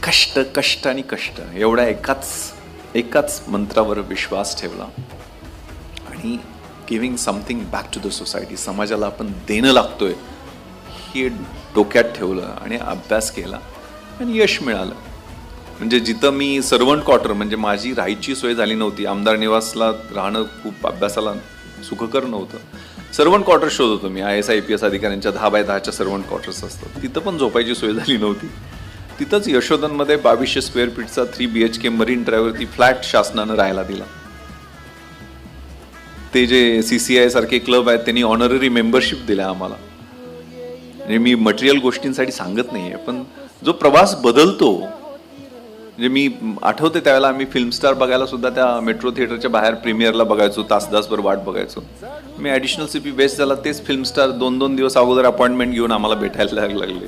कष्ट कष्ट आणि कष्ट एवढ्या एकाच मंत्रावर विश्वास ठेवला आणि giving something back to the society, समाजाला आपण देणं लागतोय हे डोक्यात ठेवलं आणि अभ्यास केला आणि यश मिळालं. म्हणजे जिथं मी सर्वंट क्वार्टर, म्हणजे माझी राहायची सोय झाली नव्हती, आमदार निवासला राहणं खूप अभ्यासाला सुखकर नव्हतं, सर्वंट क्वार्टर शोधत होतो मी. IAS IPS अधिकाऱ्यांच्या 10x10च्या सर्वंट क्वार्टर्स असतात, तिथं पण झोपायची सोय झाली नव्हती. तिथंच यशोधनमध्ये 2200 स्क्वेअर फीटचा 3 BHK मरीन ड्राईव्हवरती फ्लॅट शासनानं राहायला दिला. ते जे CCI सारखे क्लब आहेत त्यांनी ऑनररी मेंबरशिप दिल्या आम्हाला. म्हणजे मी मटेरियल गोष्टींसाठी सांगत नाहीये, पण जो प्रवास बदलतो, म्हणजे मी आठवते त्यावेळेला आम्ही फिल्म स्टार बघायला सुद्धा त्या मेट्रो थिएटरच्या बाहेर प्रीमियरला बघायचो, तासभर वाट बघायचो. मी ॲडिशनल CP बेस्ट झाला, तेच फिल्म स्टार 2-2 दिवस अगोदर अपॉइंटमेंट घेऊन आम्हाला भेटायला लागले.